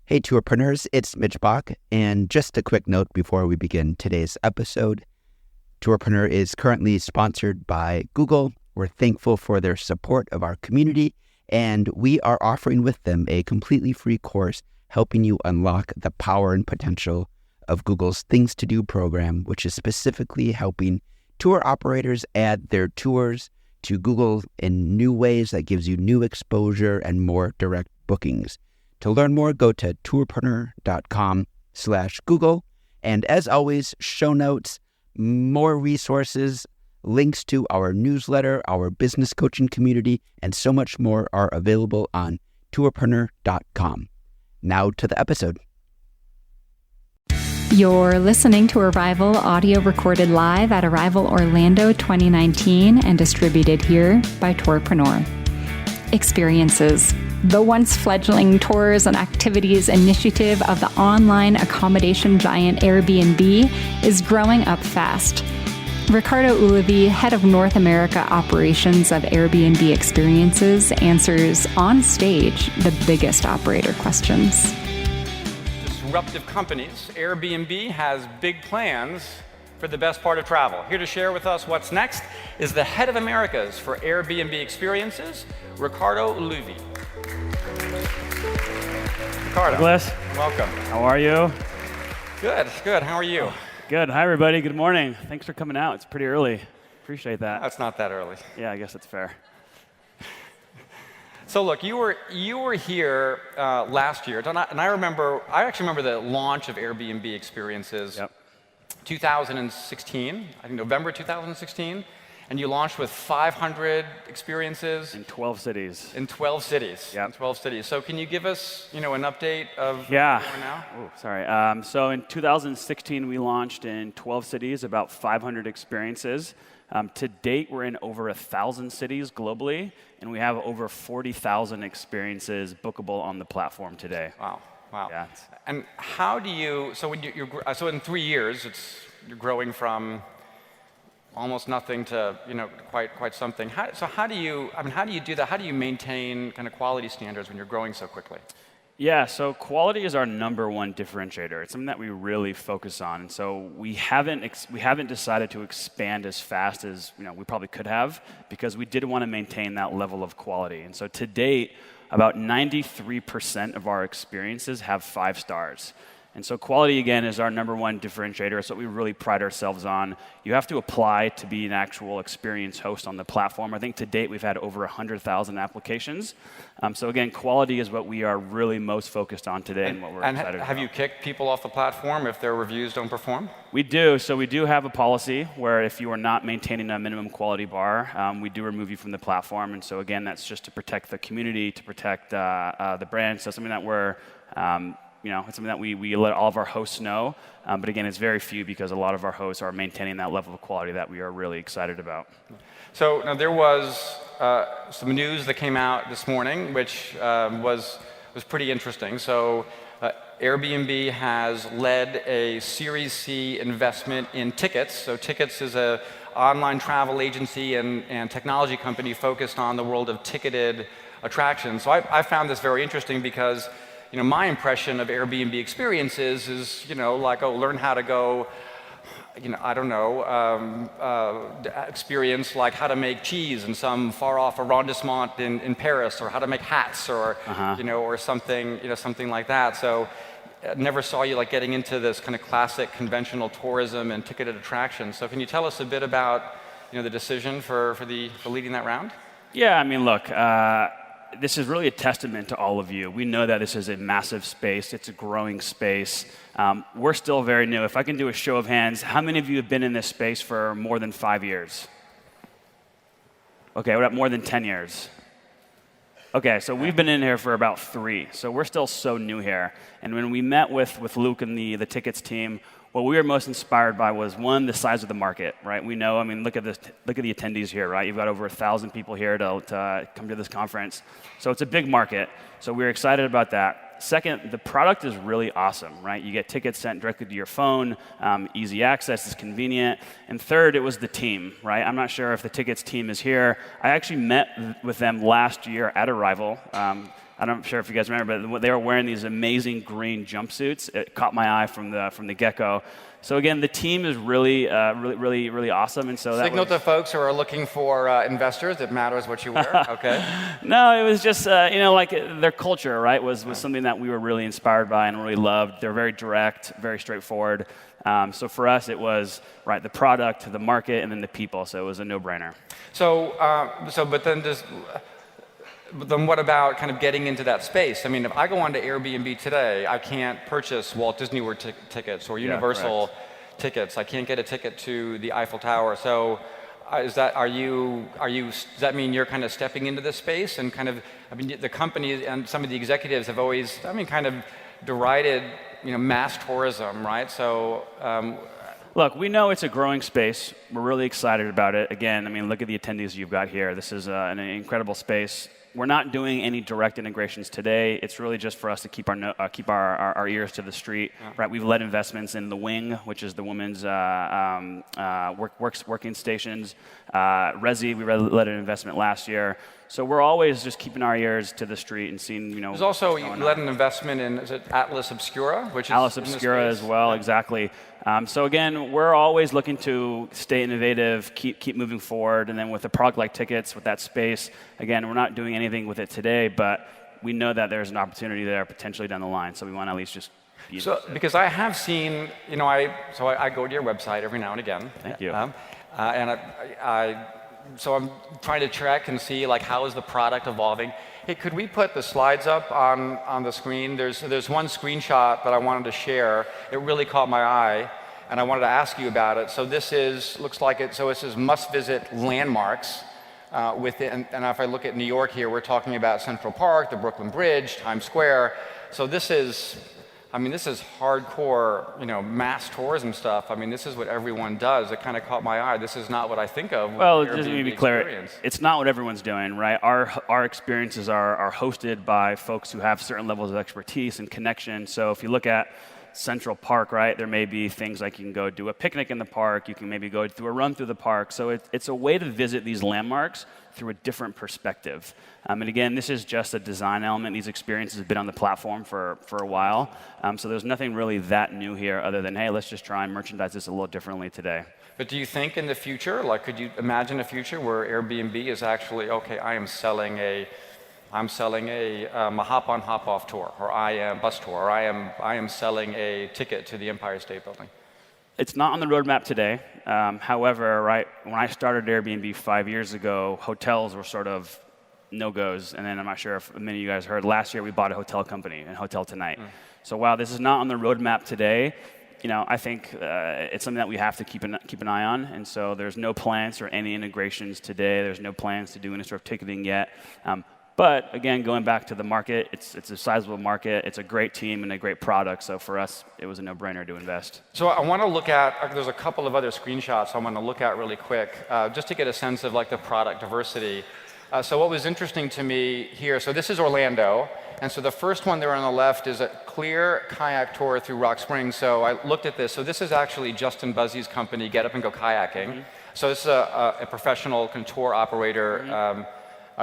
Hey, tourpreneurs, it's Mitch Bach, and just a quick note before we begin today's episode. Tourpreneur is currently sponsored by Google. We're thankful for their support of our community, and we are offering with them a completely free course helping you unlock the power and potential of Google's Things to Do program, which is specifically helping tour operators add their tours to Google in new ways that gives you new exposure and more direct bookings. To learn more, go to tourpreneur.com/Google. And as always, show notes, more resources, links to our newsletter, our business coaching community, and so much more are available on tourpreneur.com. Now to the episode. You're listening to Arival, audio recorded live at Arival Orlando 2019 and distributed here by Tourpreneur. Experiences. The once-fledgling tours and activities initiative of the online accommodation giant Airbnb is growing up fast. Riccardo Ulivi, head of North America operations of Airbnb Experiences, answers on stage the biggest operator questions. Disruptive companies, Airbnb has big plans for the best part of travel. Here to share with us what's next is the head of Americas for Airbnb Experiences, Riccardo Ulivi. Riccardo, Douglas, welcome. how are you? Good. How are you? Good. Hi, everybody. Good morning. Thanks for coming out. It's pretty early. Appreciate that. That's not that early. Yeah, I guess it's fair. So look, you were here last year, and I actually remember the launch of Airbnb Experiences. Yep. 2016, I think November 2016, and you launched with 500 experiences. In 12 cities. In 12 cities. Yep. In 12 cities. So can you give us, an update of Yeah. where you are now? Oh, sorry. So in 2016, we launched in 12 cities, about 500 experiences. To date, we're in over 1,000 cities globally, and we have over 40,000 experiences bookable on the platform today. Wow. Yeah. And how do you? So when so in 3 years, you're growing from almost nothing to quite something. How do you do that? How do you maintain kind of quality standards when you're growing so quickly? Yeah, so quality is our number one differentiator. It's something that we really focus on. And so we haven't decided to expand as fast as we probably could have, because we did want to maintain that level of quality. And so to date, about 93% of our experiences have 5 stars. And so quality, again, is our number one differentiator. It's what we really pride ourselves on. You have to apply to be an actual experience host on the platform. I think to date, we've had over 100,000 applications. So again, quality is what we are really most focused on today and what we're excited about. Have you kicked people off the platform if their reviews don't perform? We do. So we do have a policy where if you are not maintaining a minimum quality bar, we do remove you from the platform. And so again, that's just to protect the community, to protect the brand. So something that we're it's something that we let all of our hosts know. But again, it's very few, because a lot of our hosts are maintaining that level of quality that we are really excited about. So now there was some news that came out this morning, which was pretty interesting. So Airbnb has led a Series C investment in Tickets. So Tickets is an online travel agency and technology company focused on the world of ticketed attractions. So I found this very interesting because my impression of Airbnb Experiences is, learn how to go, experience like how to make cheese in some far-off arrondissement in Paris, or how to make hats, or, or something like that. So I never saw you getting into this kind of classic conventional tourism and ticketed attractions. So can you tell us a bit about, the decision for leading that round? Yeah, look, this is really a testament to all of you. We know that this is a massive space. It's a growing space. We're still very new. If I can do a show of hands, how many of you have been in this space for more than 5 years? Okay, what about more than 10 years? Okay, so we've been in here for about 3. So we're still so new here. And when we met with Luke and the Tickets team, what we were most inspired by was, one, the size of the market, right? We know, look at the attendees here, right? You've got over 1,000 people here to come to this conference. So it's a big market. So we're excited about that. Second, the product is really awesome, right? You get tickets sent directly to your phone, easy access, it's convenient. And third, it was the team, right? I'm not sure if the Tickets team is here. I actually met with them last year at Arival. I'm not sure if you guys remember, but they were wearing these amazing green jumpsuits. It caught my eye from the get-go. So again, the team is really awesome, and so Signal to folks who are looking for investors. It matters what you wear. Okay. No, it was just like their culture, right, was something that we were really inspired by and really loved. They're very direct, very straightforward. So for us, it was the product, the market, and then the people. So it was a no-brainer. But then what about kind of getting into that space? I mean, if I go onto Airbnb today, I can't purchase Walt Disney World tickets or Universal tickets. I can't get a ticket to the Eiffel Tower. So does that mean you're kind of stepping into this space and kind of, I mean, the company and some of the executives have always, kind of derided, mass tourism, right? So. Look, we know it's a growing space. We're really excited about it. Again, I mean, look at the attendees you've got here. This is an incredible space. We're not doing any direct integrations today. It's really just for us to keep our ears to the street, right? We've led investments in The Wing, which is the women's working stations. Resi, we led an investment last year. So we're always just keeping our ears to the street and seeing, There's also, you led an investment in, is it Atlas Obscura? Which is Atlas Obscura as well, exactly. So again, we're always looking to stay innovative, keep moving forward, and then with a product like tickets, with that space, again, we're not doing anything with it today, but we know that there's an opportunity there potentially down the line, so we want to at least just be because I have seen, I go to your website every now and again. Thank you. So I'm trying to track and see how is the product evolving. Hey, could we put the slides up on the screen? There's one screenshot that I wanted to share. It really caught my eye, and I wanted to ask you about it. So this looks like it. So it says must-visit landmarks within. And if I look at New York here, we're talking about Central Park, the Brooklyn Bridge, Times Square. So this is hardcore, mass tourism stuff. I mean, this is what everyone does. It kind of caught my eye. This is not what I think of. Well, just to be clear, it's not what everyone's doing, right? Our experiences are hosted by folks who have certain levels of expertise and connection. So if you look at Central Park, right, there may be things like you can go do a picnic in the park. You can maybe go do a run through the park. So it's a way to visit these landmarks through a different perspective. And again, this is just a design element. These experiences have been on the platform for a while. So there's nothing really that new here other than, hey, let's just try and merchandise this a little differently today. But do you think in the future, could you imagine a future where Airbnb is actually, okay, I'm selling a hop-on, hop-off tour, or I am bus tour, or I am selling a ticket to the Empire State Building? It's not on the roadmap today. However, right, when I started Airbnb 5 years ago, hotels were sort of no-goes. And then I'm not sure if many of you guys heard, last year we bought a hotel company, a Hotel Tonight. So while this is not on the roadmap today, I think it's something that we have to keep an eye on. And so there's no plans or any integrations today. There's no plans to do any sort of ticketing yet. But again, going back to the market, it's a sizable market. It's a great team and a great product. So for us, it was a no-brainer to invest. So I want to look at, there's a couple of other screenshots I want to look at really quick, just to get a sense of the product diversity. So what was interesting to me here, so this is Orlando. And so the first one there on the left is a clear kayak tour through Rock Springs. So I looked at this. So this is actually Justin Buzzy's company, Get Up and Go Kayaking. So this is a professional tour operator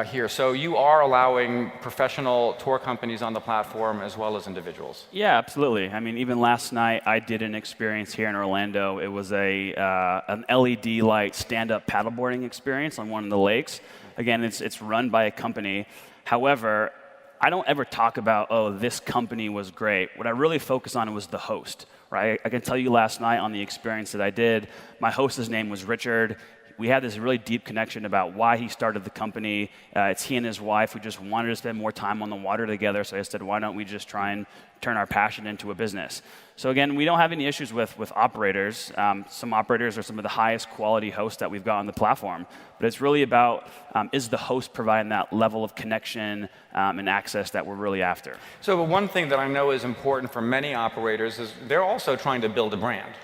here. So you are allowing professional tour companies on the platform as well as individuals. Yeah, absolutely. I mean, even last night I did an experience here in Orlando. It was an LED light stand-up paddleboarding experience on one of the lakes. Again, it's run by a company. However, I don't ever talk about, this company was great. What I really focus on was the host, right? I can tell you last night on the experience that I did, my host's name was Richard. We had this really deep connection about why he started the company. It's he and his wife who just wanted to spend more time on the water together. So I said, why don't we just try and turn our passion into a business? So again, we don't have any issues with operators. Some operators are some of the highest quality hosts that we've got on the platform. But it's really about, is the host providing that level of connection and access that we're really after? So one thing that I know is important for many operators is they're also trying to build a brand.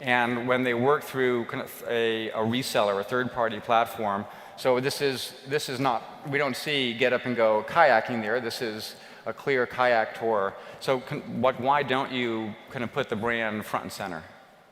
And when they work through kind of a reseller, a third-party platform, so this is not, we don't see Get Up and Go Kayaking there. This is a clear kayak tour. So why don't you kind of put the brand front and center?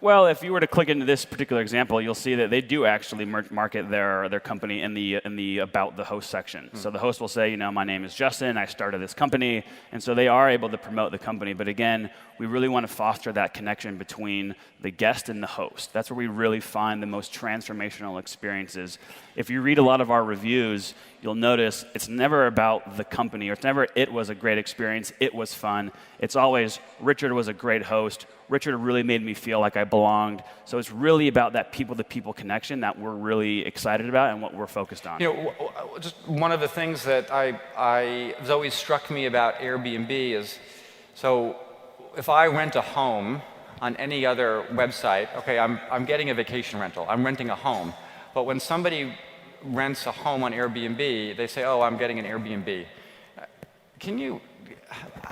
Well, if you were to click into this particular example, you'll see that they do actually market their company in the about the host section. So the host will say, my name is Justin, I started this company, and so they are able to promote the company. But again, we really want to foster that connection between the guest and the host. That's where we really find the most transformational experiences. If you read a lot of our reviews, you'll notice it's never about the company, or it's never it was a great experience, it was fun. It's always Richard was a great host. Richard really made me feel like I belonged. So it's really about that people-to-people connection that we're really excited about and what we're focused on. Just one of the things that has always struck me about Airbnb is, so if I rent a home on any other website, okay, I'm getting a vacation rental, I'm renting a home. But when somebody rents a home on Airbnb, they say, oh, I'm getting an Airbnb.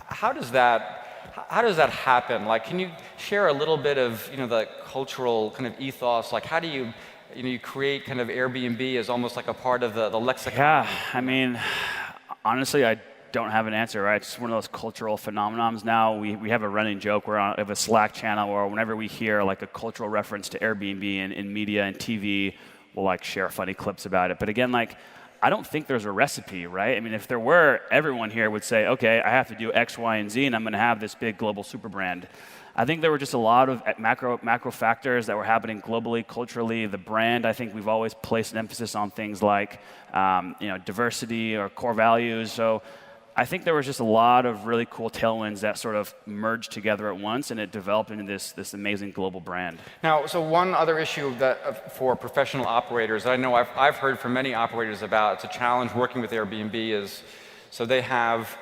How does that happen? Like, can you share a little bit of, the cultural kind of ethos? Like, how do you create kind of Airbnb as almost like a part of the lexicon? Yeah, honestly, I don't have an answer, right? It's one of those cultural phenomenons now. We have a running joke. We have a Slack channel where whenever we hear like a cultural reference to Airbnb in media and TV, we'll like share funny clips about it. But again, I don't think there's a recipe, right? If there were, everyone here would say, okay, I have to do X, Y, and Z, and I'm going to have this big global super brand. I think there were just a lot of macro factors that were happening globally, culturally. The brand, I think we've always placed an emphasis on things like diversity or core values. So I think there was just a lot of really cool tailwinds that sort of merged together at once, and it developed into this amazing global brand. Now, so one other issue that for professional operators that I know I've heard from many operators about, it's a challenge working with Airbnb, is so they have,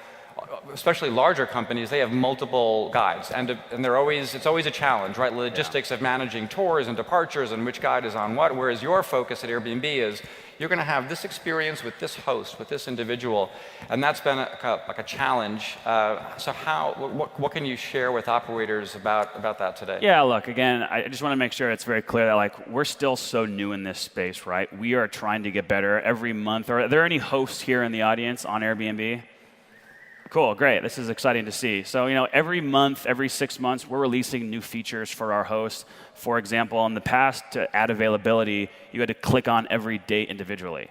especially larger companies, they have multiple guides, and it's always a challenge, right? Logistics of managing tours and departures and which guide is on what, whereas your focus at Airbnb is you're going to have this experience with this host, with this individual, and that's been like a challenge. So what can you share with operators about that today? Yeah, look, again, I just want to make sure it's very clear that we're still so new in this space, right? We are trying to get better every month. Are there any hosts here in the audience on Airbnb? Cool, great. This is exciting to see. So, every month, every 6 months, we're releasing new features for our hosts. For example, in the past, to add availability, you had to click on every date individually.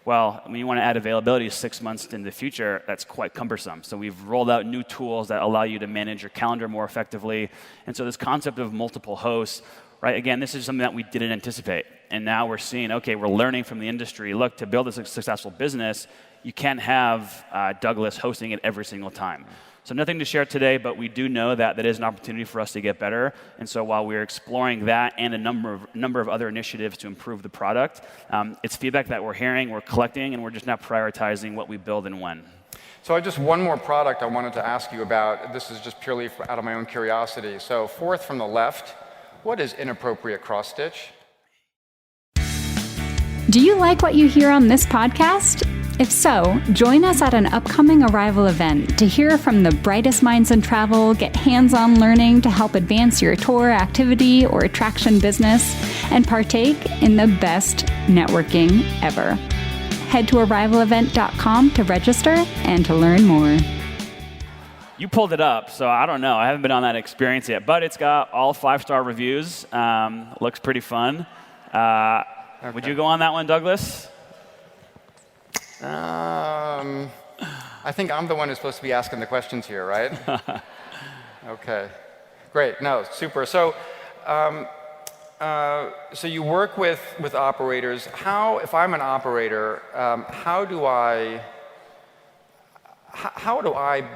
Well, when you want to add availability 6 months in the future, that's quite cumbersome. So we've rolled out new tools that allow you to manage your calendar more effectively. And so this concept of multiple hosts, right, again, this is something that we didn't anticipate. And now we're seeing, okay, we're learning from the industry. Look, to build a successful business, you can't have Douglas hosting it every single time. So nothing to share today, but we do know that is an opportunity for us to get better. And so while we're exploring that and a number of other initiatives to improve the product, it's feedback that we're hearing, we're collecting, and we're just now prioritizing what we build and when. So just one more product I wanted to ask you about. This is just purely out of my own curiosity. So fourth from the left, what is inappropriate cross-stitch? Do you like what you hear on this podcast? If so, join us at an upcoming Arival event to hear from the brightest minds in travel, get hands-on learning to help advance your tour, activity, or attraction business, and partake in the best networking ever. Head to arivalevent.com to register and to learn more. You pulled it up, so I don't know. I haven't been on that experience yet, but it's got all 5-star reviews. Looks pretty fun. Okay. Would you go on that one, Douglas? I think I'm the one who's supposed to be asking the questions here, right? Okay, great. No, super. So, so you work with operators. If I'm an operator, how do I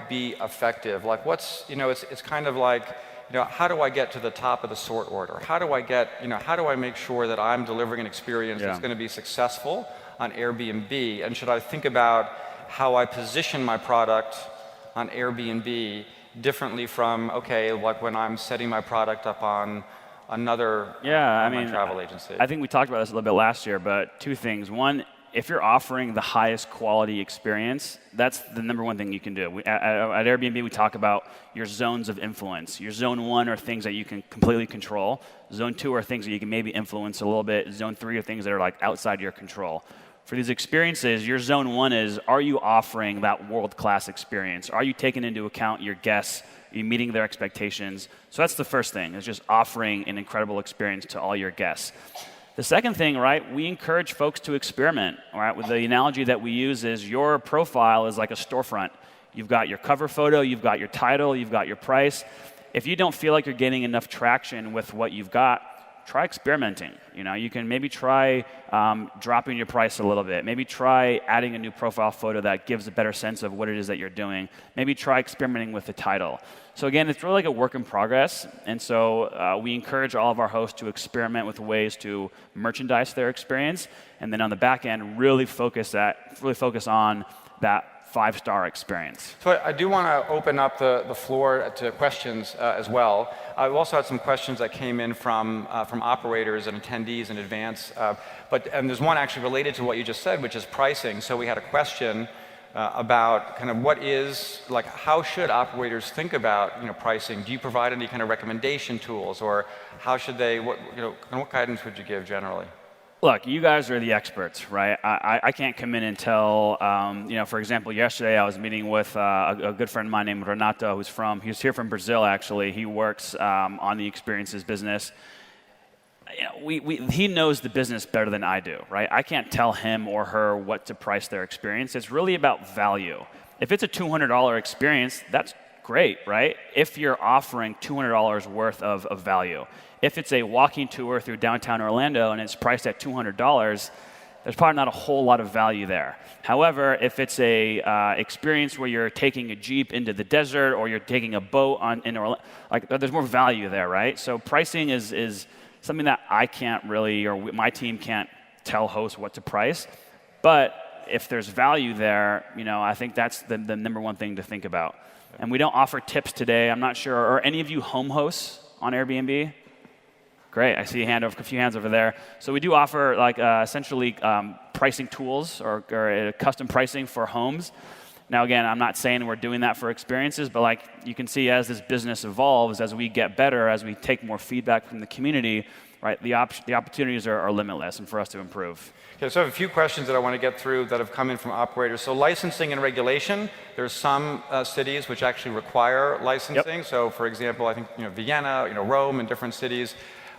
be effective? Like, it's kind of like, how do I get to the top of the sort order? How do I make sure that I'm delivering an experience that's going to be successful on Airbnb? And should I think about how I position my product on Airbnb differently from, like when I'm setting my product up on another travel agency? I think we talked about this a little bit last year, but two things. One, if you're offering the highest quality experience, that's the number one thing you can do. At Airbnb, we talk about your zones of influence. Your zone 1 are things that you can completely control. Zone 2 are things that you can maybe influence a little bit. Zone 3 are things that are like outside your control. For these experiences, your zone one is, are you offering that world-class experience? Are you taking into account your guests? Are you meeting their expectations? So that's the first thing, is just offering an incredible experience to all your guests. The second thing, right, we encourage folks to experiment, right? With the analogy that we use is your profile is like a storefront. You've got your cover photo, you've got your title, you've got your price. If you don't feel like you're getting enough traction with what you've got, try experimenting. You can maybe try dropping your price a little bit. Maybe try adding a new profile photo that gives a better sense of what it is that you're doing. Maybe try experimenting with the title. So again, it's really like a work in progress. And so we encourage all of our hosts to experiment with ways to merchandise their experience. And then on the back end, really focus on that 5-star experience. So I do want to open up the floor to questions as well. I've also had some questions that came in from operators and attendees in advance. And there's one actually related to what you just said, which is pricing. So we had a question about kind of how should operators think about pricing? Do you provide any kind of recommendation tools, or how should they? What guidance would you give generally? Look, you guys are the experts, right? I can't come in and tell, for example, yesterday I was meeting with a good friend of mine named Renato, he's here from Brazil, actually. He works on the experiences business. He knows the business better than I do, right? I can't tell him or her what to price their experience. It's really about value. If it's a $200 experience, that's great, right? If you're offering $200 worth of value. If it's a walking tour through downtown Orlando and it's priced at $200, there's probably not a whole lot of value there. However, if it's a experience where you're taking a Jeep into the desert or you're taking a boat in Orlando, there's more value there, right? So pricing is something that I can't really, or my team can't tell hosts what to price. But if there's value there, I think that's the number one thing to think about. And we don't offer tips today. I'm not sure, are any of you home hosts on Airbnb? Great, I see a few hands over there. So we do offer essentially pricing tools or custom pricing for homes. Now again, I'm not saying we're doing that for experiences, but you can see as this business evolves, as we get better, as we take more feedback from the community, right, the opportunities are limitless and for us to improve. Okay, so I have a few questions that I want to get through that have come in from operators. So licensing and regulation, there's some cities which actually require licensing. Yep. So for example, I think Vienna, Rome and different cities.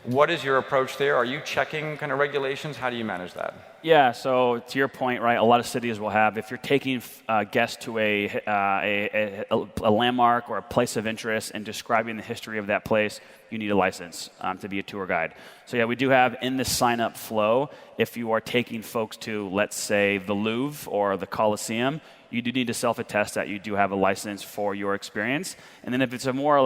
What is your approach there? Are you checking kind of regulations? How do you manage that? Yeah, so to your point, right, a lot of cities will have, if you're taking guests to a landmark or a place of interest and describing the history of that place, you need a license to be a tour guide. So yeah, we do have in the sign-up flow, if you are taking folks to, let's say, the Louvre or the Colosseum, you do need to self-attest that you do have a license for your experience. And then if it's more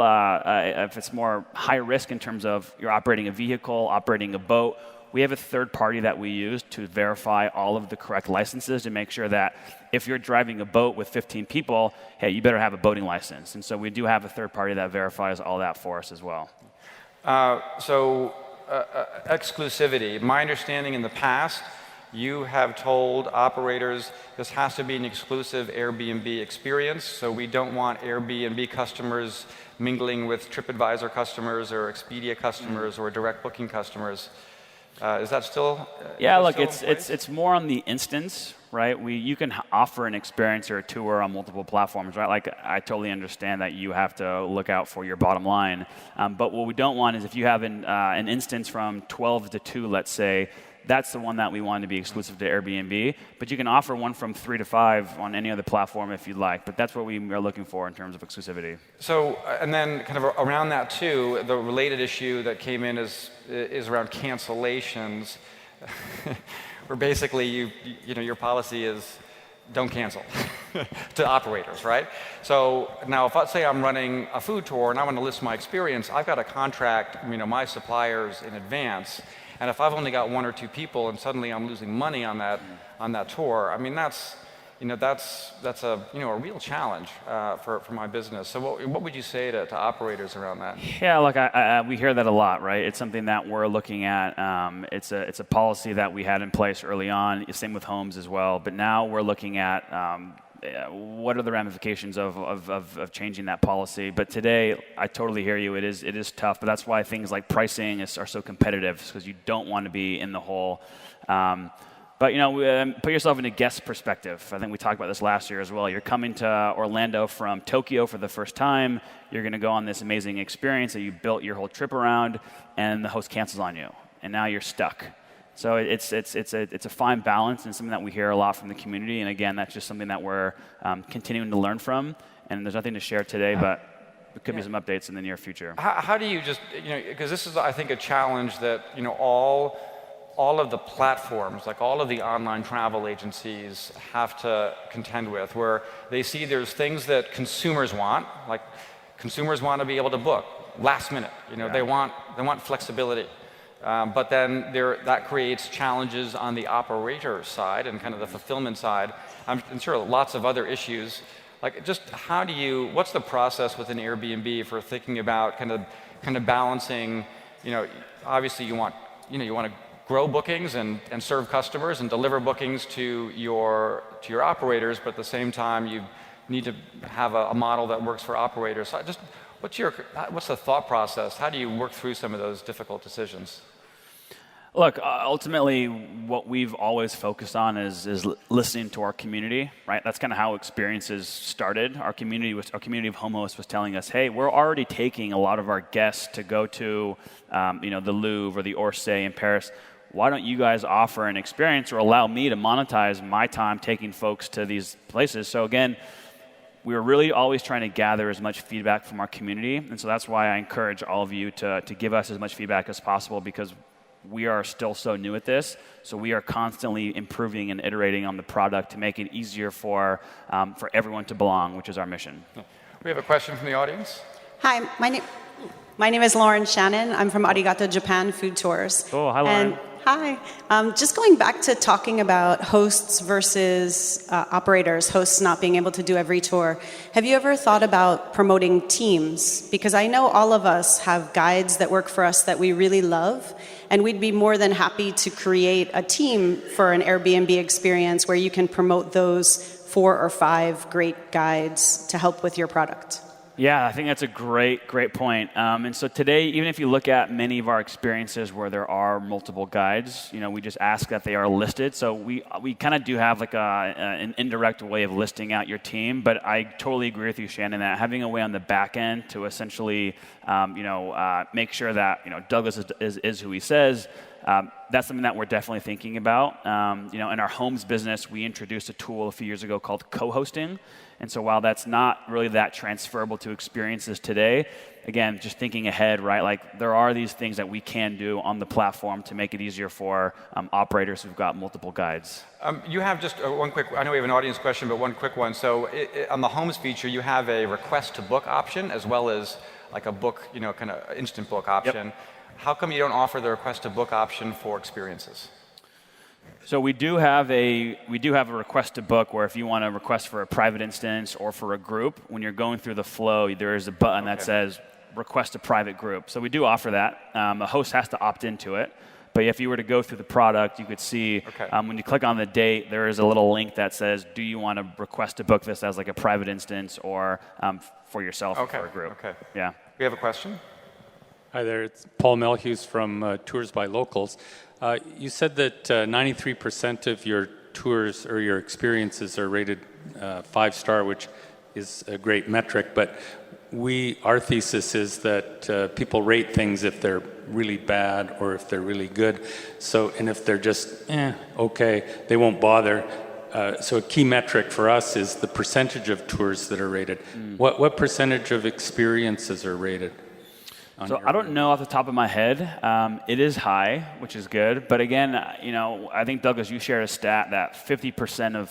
high risk in terms of you're operating a vehicle, operating a boat, we have a third party that we use to verify all of the correct licenses to make sure that if you're driving a boat with 15 people, hey, you better have a boating license. And so we do have a third party that verifies all that for us as well. Exclusivity. My understanding in the past, you have told operators this has to be an exclusive Airbnb experience, so we don't want Airbnb customers mingling with TripAdvisor customers or Expedia customers or direct booking customers. Is that still? Yeah, look, it's more on the instance, right? You can offer an experience or a tour on multiple platforms, right? I totally understand that you have to look out for your bottom line, but what we don't want is if you have an instance from 12 to 2, let's say. That's the one that we want to be exclusive to Airbnb, but you can offer one from 3 to 5 on any other platform if you'd like, but that's what we are looking for in terms of exclusivity. So, and then kind of around that too, the related issue that came in is around cancellations, where basically your policy is don't cancel to operators, right? So now if let's say I'm running a food tour and I want to list my experience, I've got to contract my suppliers in advance. And if I've only got 1 or 2 people and suddenly I'm losing money on that tour, I mean that's a real challenge for my business. So what would you say to operators around that? Yeah, look, we hear that a lot, right? It's something that we're looking at. It's a policy that we had in place early on. Same with homes as well. But now we're looking at what are the ramifications of changing that policy. But today, I totally hear you. It is tough, but that's why things like pricing are so competitive, because you don't want to be in the hole. But But put yourself in a guest perspective. I think we talked about this last year as well. You're coming to Orlando from Tokyo for the first time. You're going to go on this amazing experience that you built your whole trip around, and the host cancels on you, and now you're stuck. So it's a fine balance, and something that we hear a lot from the community. And again, that's just something that we're continuing to learn from. And there's nothing to share today, but there could be some updates in the near future. How do you just, because this is, I think, a challenge that, all of the platforms, like all of the online travel agencies have to contend with, where they see there's things that consumers want, like consumers want to be able to book last minute. They want flexibility. But then that creates challenges on the operator side and kind of the fulfillment side. I'm sure lots of other issues. Like, just what's the process within Airbnb for thinking about kind of balancing, obviously you want to grow bookings and serve customers and deliver bookings to your operators, but at the same time you need to have a model that works for operators. So just what's the thought process? How do you work through some of those difficult decisions? Look, ultimately, what we've always focused on is listening to our community, right? That's kind of how experiences started. Our community of home hosts was telling us, hey, we're already taking a lot of our guests to go to, the Louvre or the Orsay in Paris. Why don't you guys offer an experience or allow me to monetize my time taking folks to these places? So again, we were really always trying to gather as much feedback from our community. And so that's why I encourage all of you to give us as much feedback as possible, because we are still so new at this. So we are constantly improving and iterating on the product to make it easier for everyone to belong, which is our mission. We have a question from the audience. Hi, my name is Lauren Shannon. I'm from Arigato Japan Food Tours. Oh, hi, Lauren. Hi. Just going back to talking about hosts versus operators, hosts not being able to do every tour. Have you ever thought about promoting teams? Because I know all of us have guides that work for us that we really love, and we'd be more than happy to create a team for an Airbnb experience where you can promote those 4 or 5 great guides to help with your product. Yeah, I think that's a great point. And so today, even if you look at many of our experiences where there are multiple guides, we just ask that they are listed. So we kind of do have like an indirect way of listing out your team. But I totally agree with you, Shannon, that having a way on the back end to essentially, make sure that Douglas is who he says. That's something that we're definitely thinking about. In our homes business, we introduced a tool a few years ago called co-hosting. And so while that's not really that transferable to experiences today, again, just thinking ahead, right? Like there are these things that we can do on the platform to make it easier for operators who've got multiple guides. You have just one quick, I know we have an audience question, but one quick one. So on the homes feature, you have a request to book option as well as like a book, kind of instant book option. Yep. How come you don't offer the request to book option for experiences? So we do have a request to book where if you want to request for a private instance or for a group, when you're going through the flow, there is a button that says request a private group. So we do offer that. The host has to opt into it. But if you were to go through the product, you could see when you click on the date, there is a little link that says, do you want to request to book this as like a private instance or for yourself or for a group? Okay. Yeah. We have a question. Hi there, it's Paul Melhuse from Tours by Locals. You said that 93% of your tours or your experiences are rated 5-star, which is a great metric, but our thesis is that people rate things if they're really bad or if they're really good. So, and if they're just, okay, they won't bother. So a key metric for us is the percentage of tours that are rated. What percentage of experiences are rated? So I don't know off the top of my head. It is high, which is good. But again, I think Douglas, you shared a stat that 50%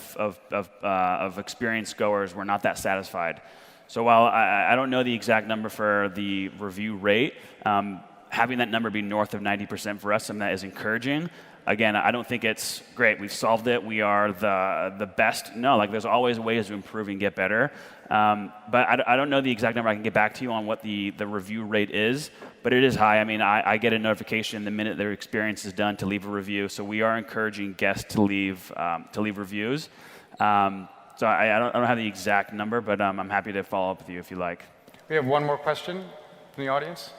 of experienced goers were not that satisfied. So while I don't know the exact number for the review rate, having that number be north of 90% for us, something that is encouraging. Again, I don't think it's great. We've solved it. We are the best. No, like there's always ways to improve and get better. But I don't know the exact number. I can get back to you on what the review rate is, but it is high. I mean, I get a notification the minute their experience is done to leave a review. So we are encouraging guests to leave reviews. So I don't have the exact number, but I'm happy to follow up with you if you like. We have one more question from the audience.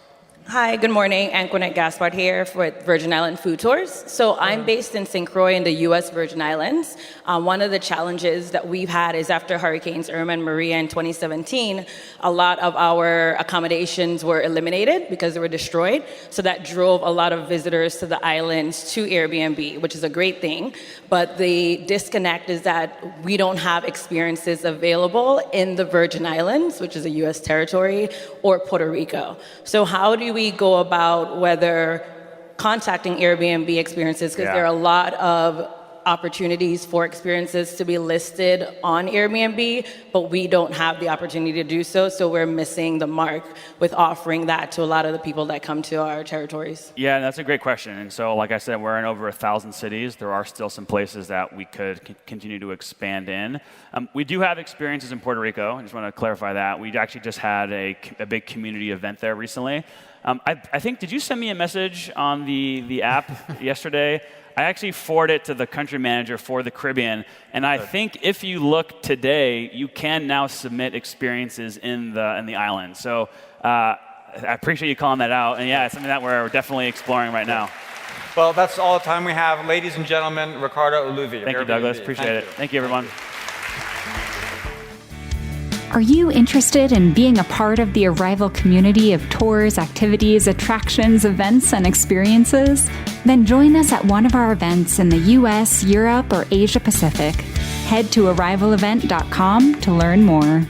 Hi, good morning. Antoinette Gaspard here for Virgin Island Food Tours. So I'm based in St. Croix in the U.S. Virgin Islands. One of the challenges that we've had is after Hurricanes Irma and Maria in 2017, a lot of our accommodations were eliminated because they were destroyed. So that drove a lot of visitors to the islands to Airbnb, which is a great thing. But the disconnect is that we don't have experiences available in the Virgin Islands, which is a U.S. territory, or Puerto Rico. So how do we go about whether contacting Airbnb experiences, because there are a lot of opportunities for experiences to be listed on Airbnb, but we don't have the opportunity to do so, so we're missing the mark with offering that to a lot of the people that come to our territories. Yeah, that's a great question. And so, like I said, we're in over 1,000 cities. There are still some places that we could continue to expand in. We do have experiences in Puerto Rico. I just want to clarify that. We actually just had a big community event there recently. I think, did you send me a message on the app yesterday? I actually forwarded it to the country manager for the Caribbean, and I think if you look today, you can now submit experiences in the island. So I appreciate you calling that out, and yeah, it's something that we're definitely exploring right now. Well, that's all the time we have. Ladies and gentlemen, Riccardo Ulivi. Thank you, Douglas. Appreciate it. Thank you, everyone. Are you interested in being a part of the Arival community of tours, activities, attractions, events, and experiences? Then join us at one of our events in the US, Europe, or Asia Pacific. Head to arivalevent.com to learn more.